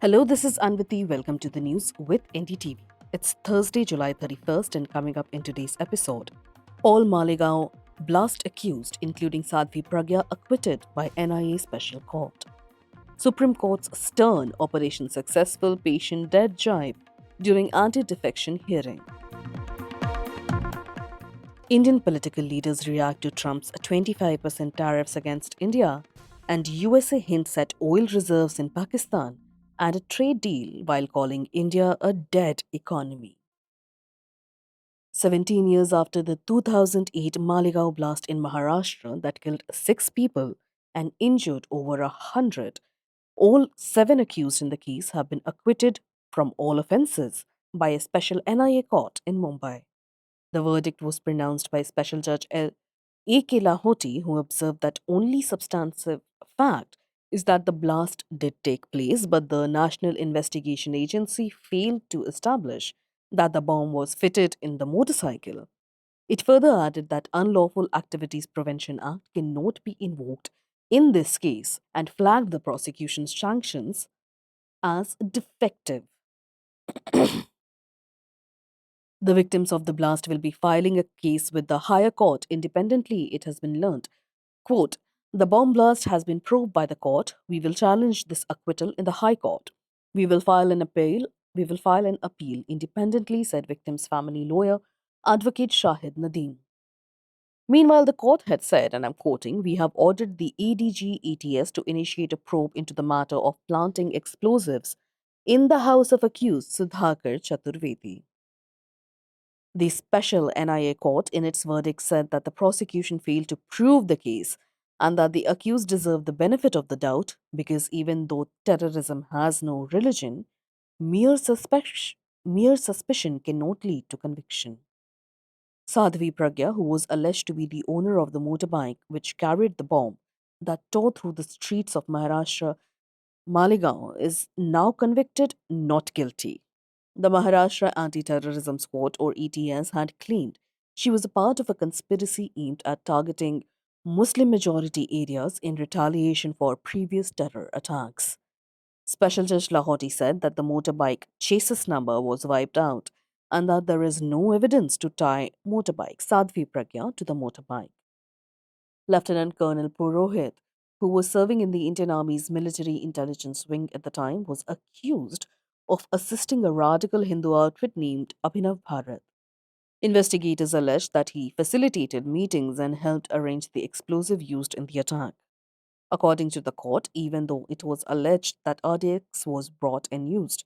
Hello, this is Anviti. Welcome to the news with NDTV. It's Thursday, July 31st, and coming up in today's episode, all Malegaon blast accused, including Sadhvi Pragya, acquitted by NIA Special Court. Supreme Court's stern Operation Successful patient dead jibe during anti defection hearing. Indian political leaders react to Trump's 25% tariffs against India, and USA hints at oil reserves in Pakistan and a trade deal while calling India a dead economy. 17 years after the 2008 Malegaon blast in Maharashtra that killed 6 people and injured over 100, all 7 accused in the case have been acquitted from all offences by a special NIA court in Mumbai. The verdict was pronounced by Special Judge A.K. Lahoti, who observed that only substantive fact is that the blast did take place, but the National Investigation Agency failed to establish that the bomb was fitted in the motorcycle. It further added that Unlawful Activities Prevention Act cannot be invoked in this case and flagged the prosecution's sanctions as defective. The victims of the blast will be filing a case with the higher court independently, it has been learned. Quote, the bomb blast has been proved by the court. We will challenge this acquittal in the High Court. We will file an appeal. We will file an appeal independently, said victim's family lawyer, Advocate Shahid Nadeem. Meanwhile, the court had said, and I'm quoting, we have ordered the ADG ETS to initiate a probe into the matter of planting explosives in the house of accused Sudhakar Chaturvedi. The special NIA court, in its verdict, said that the prosecution failed to prove the case and that the accused deserved the benefit of the doubt because even though terrorism has no religion, mere suspicion cannot lead to conviction. Sadhvi Pragya, who was alleged to be the owner of the motorbike which carried the bomb that tore through the streets of Maharashtra, Malegaon, is now convicted not guilty. The Maharashtra Anti Terrorism Squad, or ETS, had claimed she was a part of a conspiracy aimed at targeting Muslim majority areas in retaliation for previous terror attacks. Special Judge Lahoti said that the motorbike chassis number was wiped out and that there is no evidence to tie motorbike Sadhvi Pragya to the motorbike. Lieutenant Colonel Purohit, who was serving in the Indian Army's military intelligence wing at the time, was accused of assisting a radical Hindu outfit named Abhinav Bharat. Investigators alleged that he facilitated meetings and helped arrange the explosive used in the attack. According to the court, even though it was alleged that RDX was brought and used,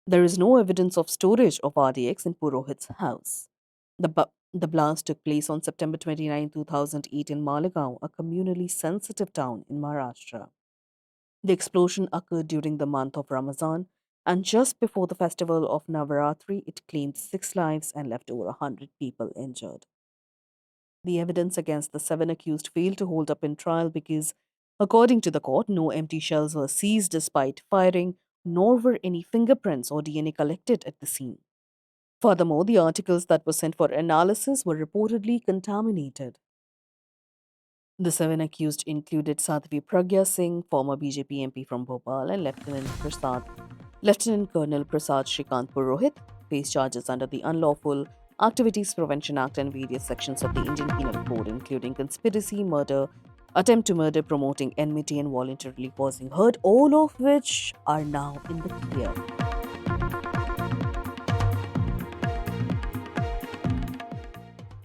there is no evidence of storage of RDX in Purohit's house. The blast took place on September 29, 2008 in Malegaon, a communally sensitive town in Maharashtra. The explosion occurred during the month of Ramadan, and just before the festival of Navaratri, it claimed 6 lives and left over 100 people injured. The evidence against the 7 accused failed to hold up in trial because, according to the court, no empty shells were seized despite firing, nor were any fingerprints or DNA collected at the scene. Furthermore, the articles that were sent for analysis were reportedly contaminated. The 7 accused included Sadhvi Pragya Singh, former BJP MP from Bhopal, and Lieutenant Colonel Prasad Shrikant Purohit, face charges under the Unlawful Activities Prevention Act and various sections of the Indian Penal Code, including conspiracy, murder, attempt to murder, promoting enmity, and voluntarily causing hurt, all of which are now in the clear.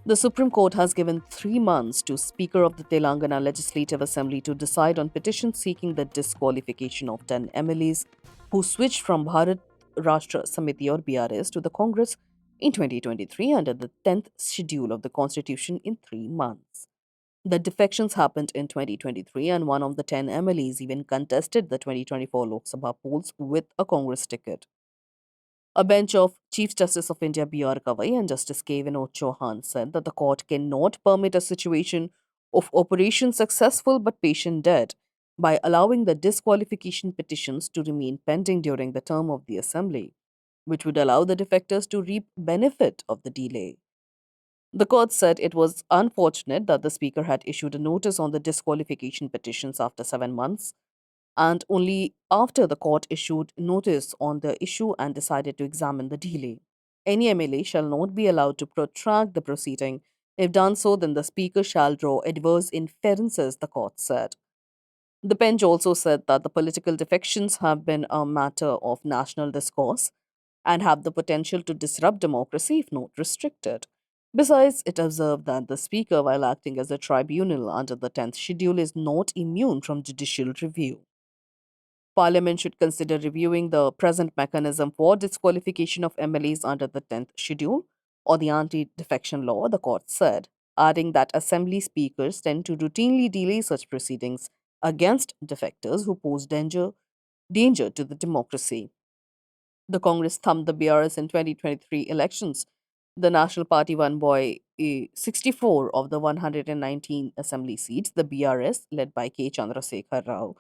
The Supreme Court has given 3 months to Speaker of the Telangana Legislative Assembly to decide on petitions seeking the disqualification of 10 MLAs who switched from Bharat Rashtra Samiti or BRS to the Congress in 2023 under the 10th schedule of the Constitution in 3 months. The defections happened in 2023, and one of the 10 MLAs even contested the 2024 Lok Sabha polls with a Congress ticket. A bench of Chief Justice of India B.R. Gavai and Justice K. Vinod Chauhan said that the court cannot permit a situation of Operation Successful but Patient Dead by allowing the disqualification petitions to remain pending during the term of the assembly, which would allow the defectors to reap benefit of the delay. The court said it was unfortunate that the speaker had issued a notice on the disqualification petitions after 7 months, and only after the court issued notice on the issue and decided to examine the delay. Any MLA shall not be allowed to protract the proceeding. If done so, then the Speaker shall draw adverse inferences, the court said. The bench also said that the political defections have been a matter of national discourse and have the potential to disrupt democracy if not restricted. Besides, it observed that the Speaker, while acting as a tribunal under the 10th schedule, is not immune from judicial review. Parliament should consider reviewing the present mechanism for disqualification of MLAs under the 10th schedule or the anti defection law, the court said, adding that assembly speakers tend to routinely delay such proceedings against defectors who pose danger to the democracy. The Congress thumped the BRS in 2023 elections. The National Party won by 64 of the 119 assembly seats. The BRS, led by K. Chandrasekhar Rao,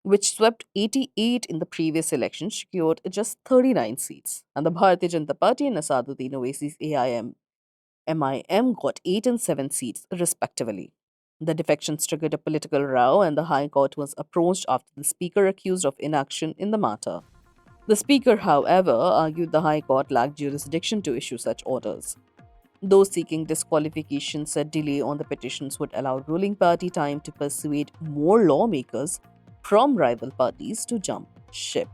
which swept 88 in the previous election, secured just 39 seats. And the Bharatiya Janata Party and Asaduddin Owaisi's MIM got 8 and 7 seats, respectively. The defections triggered a political row, and the High Court was approached after the Speaker accused of inaction in the matter. The Speaker, however, argued the High Court lacked jurisdiction to issue such orders. Those seeking disqualification said delay on the petitions would allow ruling party time to persuade more lawmakers from rival parties to jump ship.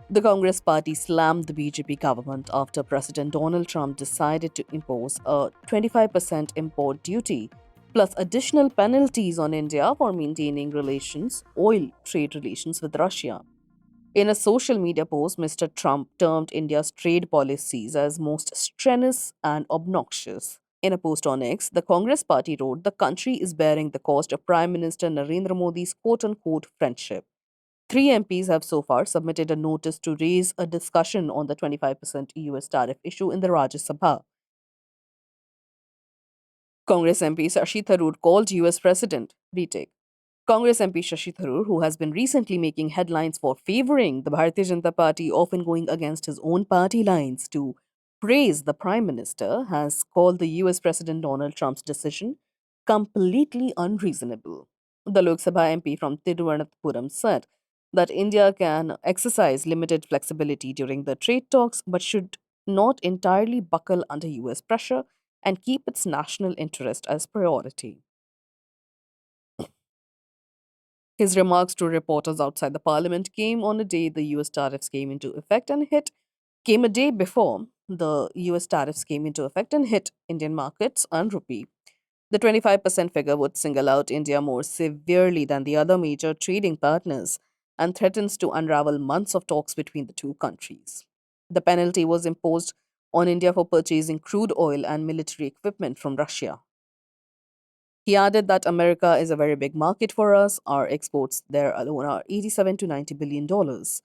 The Congress party slammed the BJP government after President Donald Trump decided to impose a 25% import duty plus additional penalties on India for maintaining oil trade relations with Russia. In a social media post, Mr. Trump termed India's trade policies as most strenuous and obnoxious. In a post on X, the Congress party wrote, "The country is bearing the cost of Prime Minister Narendra Modi's quote unquote friendship." Three MPs have so far submitted a notice to raise a discussion on the 25% US tariff issue in the Rajya Sabha. Congress MP Shashi Tharoor called US President retake. Congress MP Shashi Tharoor, who has been recently making headlines for favoring the Bharatiya Janata Party, often going against his own party lines to praise the Prime Minister, has called the US President Donald Trump's decision completely unreasonable. The Lok Sabha MP from Tiruvananthapuram said that India can exercise limited flexibility during the trade talks but should not entirely buckle under US pressure and keep its national interest as priority. His remarks to reporters outside the parliament came on a day the US tariffs came into effect and hit came a day before the US tariffs came into effect and hit Indian markets and rupee. The 25% figure would single out India more severely than the other major trading partners and threatens to unravel months of talks between the two countries. The penalty was imposed on India for purchasing crude oil and military equipment from Russia. He added that America is a very big market for us. Our exports there alone are 87 to 90 billion dollars.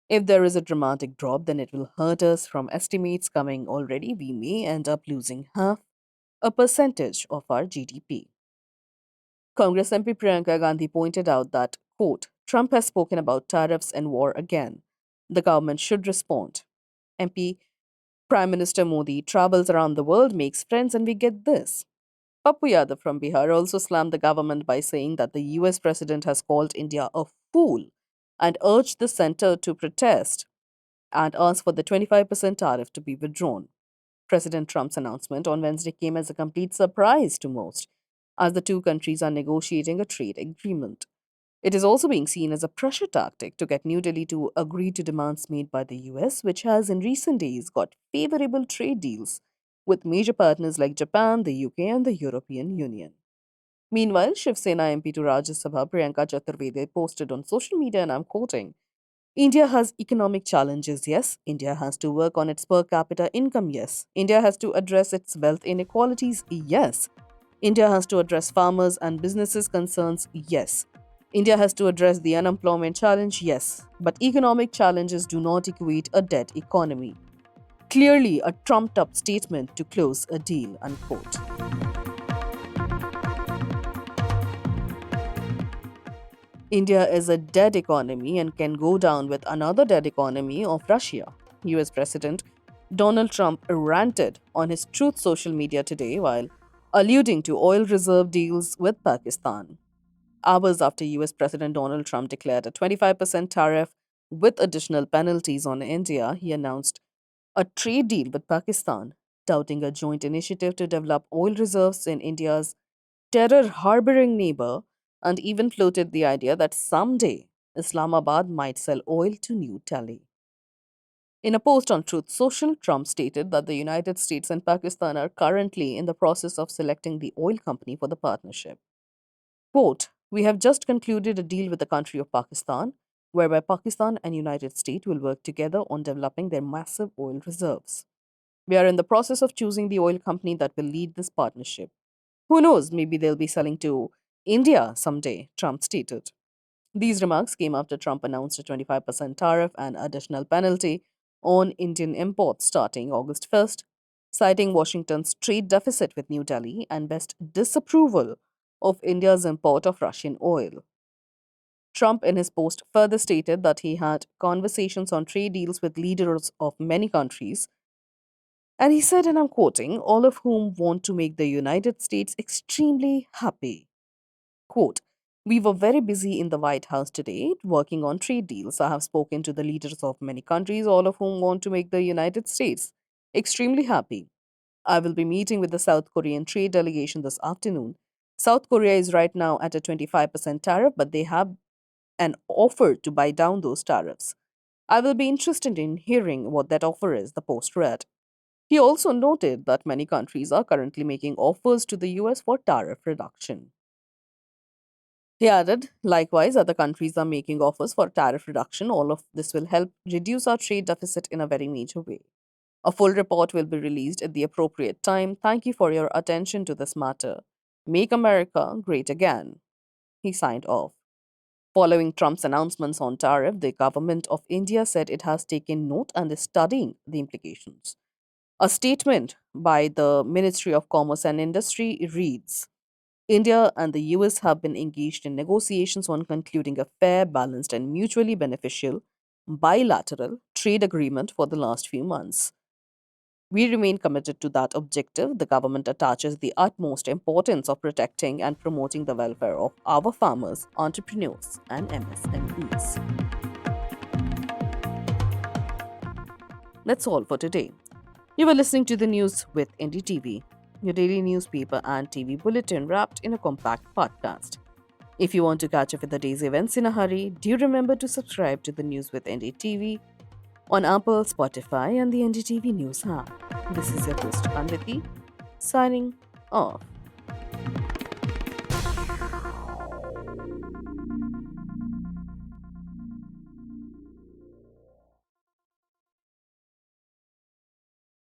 If there is a dramatic drop, then it will hurt us. From estimates coming already, we may end up losing half a percentage of our GDP. Congress MP Priyanka Gandhi pointed out that, quote, Trump has spoken about tariffs and war again. The government should respond. MP Prime Minister Modi travels around the world, makes friends, and we get this. Papu Yadav from Bihar also slammed the government by saying that the US president has called India a fool and urged the center to protest and ask for the 25% tariff to be withdrawn. President Trump's announcement on Wednesday came as a complete surprise to most, as the two countries are negotiating a trade agreement. It is also being seen as a pressure tactic to get New Delhi to agree to demands made by the US, which has in recent days got favorable trade deals with major partners like Japan, the UK, and the European Union. Meanwhile, Shiv Sena MP to Rajya Sabha Priyanka Chaturvedi posted on social media, and I'm quoting, India has economic challenges, yes. India has to work on its per capita income, yes. India has to address its wealth inequalities, yes. India has to address farmers and businesses' concerns, yes. India has to address the unemployment challenge, yes. But economic challenges do not equate a dead economy. Clearly a trumped up statement to close a deal, unquote. India is a dead economy and can go down with another dead economy of Russia. US President Donald Trump ranted on his Truth social media today while alluding to oil reserve deals with Pakistan. Hours after US President Donald Trump declared a 25% tariff with additional penalties on India, he announced a trade deal with Pakistan, touting a joint initiative to develop oil reserves in India's terror harboring neighbor, and even floated the idea that someday Islamabad might sell oil to New Delhi. In a post on Truth Social, Trump stated that the United States and Pakistan are currently in the process of selecting the oil company for the partnership. Quote, we have just concluded a deal with the country of Pakistan, whereby Pakistan and United States will work together on developing their massive oil reserves. We are in the process of choosing the oil company that will lead this partnership. Who knows, maybe they'll be selling to India someday, Trump stated. These remarks came after Trump announced a 25% tariff and additional penalty on Indian imports starting August 1st, citing Washington's trade deficit with New Delhi and West's disapproval of India's import of Russian oil. Trump, in his post, further stated that he had conversations on trade deals with leaders of many countries, and he said, and I'm quoting, all of whom want to make the United States extremely happy. Quote, we were very busy in the White House today working on trade deals. I have spoken to the leaders of many countries, all of whom want to make the United States extremely happy. I will be meeting with the South Korean trade delegation this afternoon. South Korea is right now at a 25% tariff, but they have an offer to buy down those tariffs. I will be interested in hearing what that offer is, the Post read. He also noted that many countries are currently making offers to the US for tariff reduction. He added, likewise, other countries are making offers for tariff reduction. All of this will help reduce our trade deficit in a very major way. A full report will be released at the appropriate time. Thank you for your attention to this matter. Make America great again. He signed off. Following Trump's announcements on tariff, the government of India said it has taken note and is studying the implications. A statement by the Ministry of Commerce and Industry reads, India and the US have been engaged in negotiations on concluding a fair, balanced, and mutually beneficial bilateral trade agreement for the last few months. We remain committed to that objective. The government attaches the utmost importance of protecting and promoting the welfare of our farmers, entrepreneurs, and MSMEs. That's all for today. You were listening to the news with NDTV, your daily newspaper and TV bulletin wrapped in a compact podcast. If you want to catch up with the day's events in a hurry, do remember to subscribe to the news with NDTV on Apple, Spotify, and the NDTV News app. This is your host, Anviti, signing off.